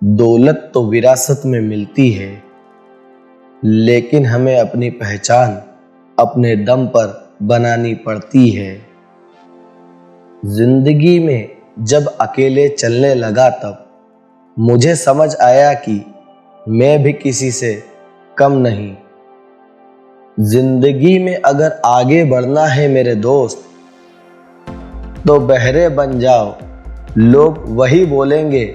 दौलत तो विरासत में मिलती है, लेकिन हमें अपनी पहचान अपने दम पर बनानी पड़ती है। जिंदगी में जब अकेले चलने लगा तब मुझे समझ आया कि मैं भी किसी से कम नहीं। जिंदगी में अगर आगे बढ़ना है मेरे दोस्त, तो बहरे बन जाओ। लोग वही बोलेंगे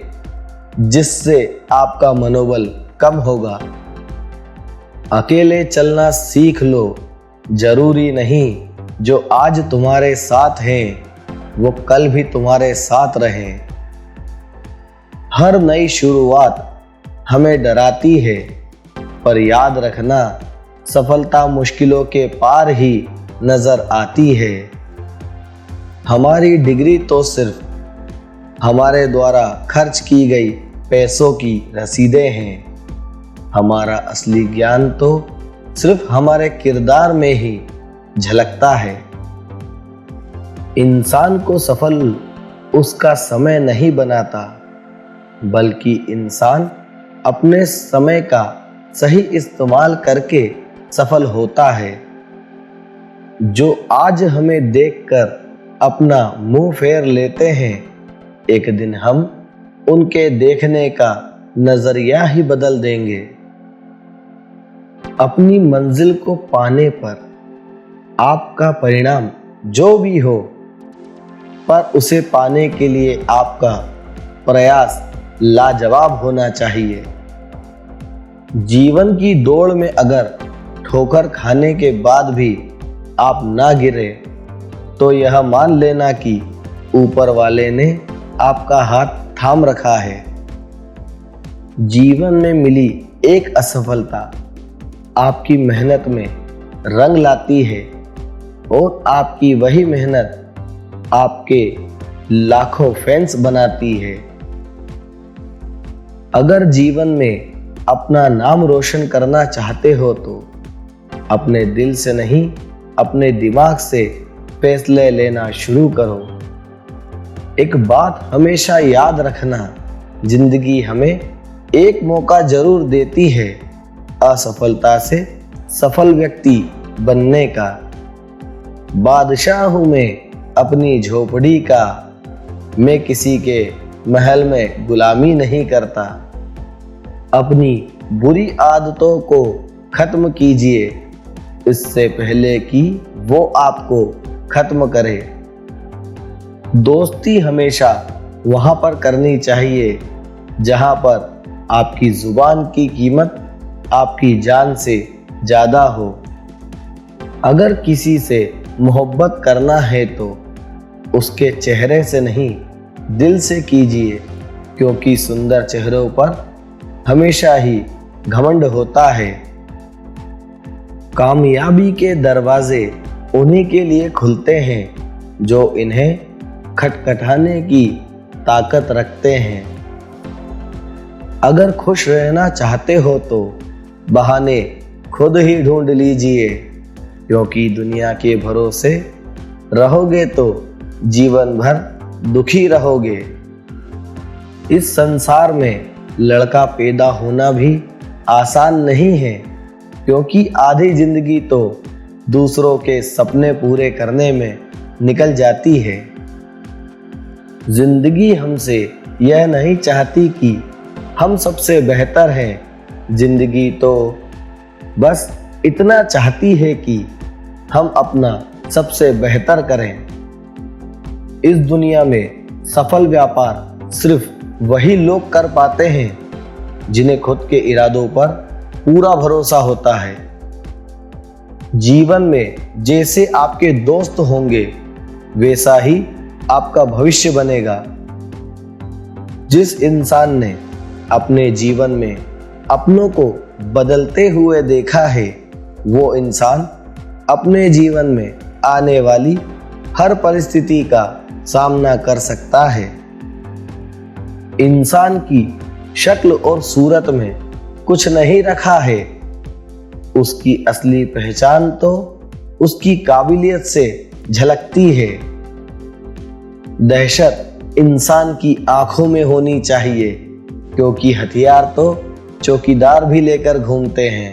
जिससे आपका मनोबल कम होगा। अकेले चलना सीख लो, जरूरी नहीं जो आज तुम्हारे साथ हैं वो कल भी तुम्हारे साथ रहें। हर नई शुरुआत हमें डराती है, पर याद रखना सफलता मुश्किलों के पार ही नजर आती है। हमारी डिग्री तो सिर्फ हमारे द्वारा खर्च की गई पैसों की रसीदें हैं। हमारा असली ज्ञान तो सिर्फ हमारे किरदार में ही झलकता है। इंसान को सफल उसका समय नहीं बनाता, बल्कि इंसान अपने समय का सही इस्तेमाल करके सफल होता है। जो आज हमें देखकर अपना मुंह फेर लेते हैं, एक दिन हम उनके देखने का नजरिया ही बदल देंगे। अपनी मंजिल को पाने पर आपका परिणाम जो भी हो, पर उसे पाने के लिए आपका प्रयास लाजवाब होना चाहिए। जीवन की दौड़ में अगर ठोकर खाने के बाद भी आप ना गिरे, तो यह मान लेना कि ऊपर वाले ने आपका हाथ थाम रखा है। जीवन में मिली एक असफलता आपकी मेहनत में रंग लाती है, और आपकी वही मेहनत आपके लाखों फैंस बनाती है। अगर जीवन में अपना नाम रोशन करना चाहते हो, तो अपने दिल से नहीं, अपने दिमाग से फैसले लेना शुरू करो। एक बात हमेशा याद रखना, जिंदगी हमें एक मौका जरूर देती है असफलता से सफल व्यक्ति बनने का। बादशाह हूं मैं अपनी झोपड़ी का, मैं किसी के महल में गुलामी नहीं करता। अपनी बुरी आदतों को खत्म कीजिए, इससे पहले कि वो आपको खत्म करे। दोस्ती हमेशा वहां पर करनी चाहिए जहां पर आपकी जुबान की कीमत आपकी जान से ज्यादा हो। अगर किसी से मोहब्बत करना है तो उसके चेहरे से नहीं, दिल से कीजिए, क्योंकि सुंदर चेहरों पर हमेशा ही घमंड होता है। कामयाबी के दरवाजे उन्हीं के लिए खुलते हैं जो इन्हें खटखटाने की ताकत रखते हैं। अगर खुश रहना चाहते हो तो बहाने खुद ही ढूंढ लीजिए, क्योंकि दुनिया के भरोसे रहोगे तो जीवन भर दुखी रहोगे। इस संसार में लड़का पैदा होना भी आसान नहीं है, क्योंकि आधी जिंदगी तो दूसरों के सपने पूरे करने में निकल जाती है। जिंदगी हमसे यह नहीं चाहती कि हम सबसे बेहतर हैं, जिंदगी तो बस इतना चाहती है कि हम अपना सबसे बेहतर करें। इस दुनिया में सफल व्यापार सिर्फ वही लोग कर पाते हैं जिन्हें खुद के इरादों पर पूरा भरोसा होता है। जीवन में जैसे आपके दोस्त होंगे, वैसा ही आपका भविष्य बनेगा। जिस इंसान ने अपने जीवन में अपनों को बदलते हुए देखा है, वो इंसान अपने जीवन में आने वाली हर परिस्थिति का सामना कर सकता है। इंसान की शक्ल और सूरत में कुछ नहीं रखा है, उसकी असली पहचान तो उसकी काबिलियत से झलकती है। दहशत इंसान की आंखों में होनी चाहिए, क्योंकि हथियार तो चौकीदार भी लेकर घूमते हैं।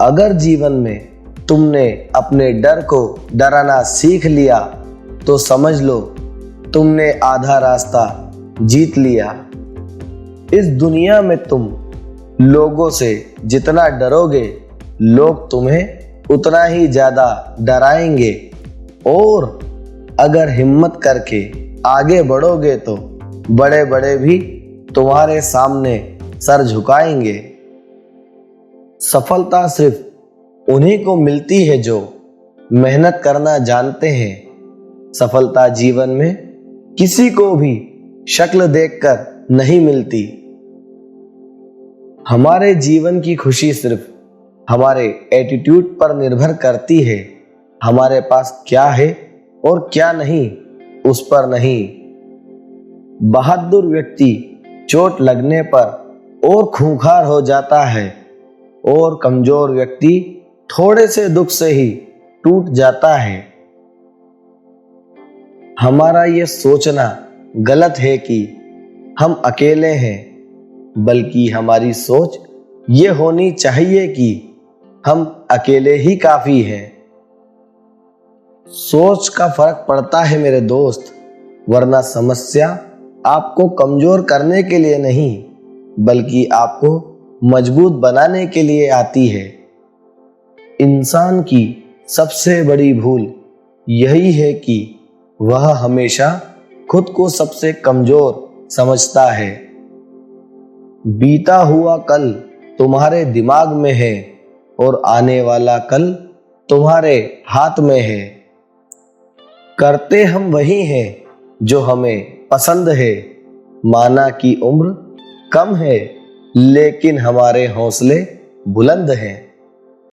अगर जीवन में तुमने अपने डर को डराना सीख लिया तो समझ लो तुमने आधा रास्ता जीत लिया। इस दुनिया में तुम लोगों से जितना डरोगे, लोग तुम्हें उतना ही ज्यादा डराएंगे, और अगर हिम्मत करके आगे बढ़ोगे तो बड़े बड़े भी तुम्हारे सामने सर झुकाएंगे। सफलता सिर्फ उन्हीं को मिलती है जो मेहनत करना जानते हैं। सफलता जीवन में किसी को भी शक्ल देखकर नहीं मिलती। हमारे जीवन की खुशी सिर्फ हमारे एटीट्यूड पर निर्भर करती है। हमारे पास क्या है और क्या नहीं, उस पर नहीं। बहादुर व्यक्ति चोट लगने पर और खूंखार हो जाता है, और कमजोर व्यक्ति थोड़े से दुख से ही टूट जाता है। हमारा ये सोचना गलत है कि हम अकेले हैं, बल्कि हमारी सोच ये होनी चाहिए कि हम अकेले ही काफी हैं। सोच का फर्क पड़ता है मेरे दोस्त, वरना समस्या आपको कमजोर करने के लिए नहीं, बल्कि आपको मजबूत बनाने के लिए आती है। इंसान की सबसे बड़ी भूल यही है कि वह हमेशा खुद को सबसे कमजोर समझता है। बीता हुआ कल तुम्हारे दिमाग में है और आने वाला कल तुम्हारे हाथ में है। करते हम वही हैं जो हमें पसंद है। माना कि उम्र कम है, लेकिन हमारे हौसले बुलंद हैं।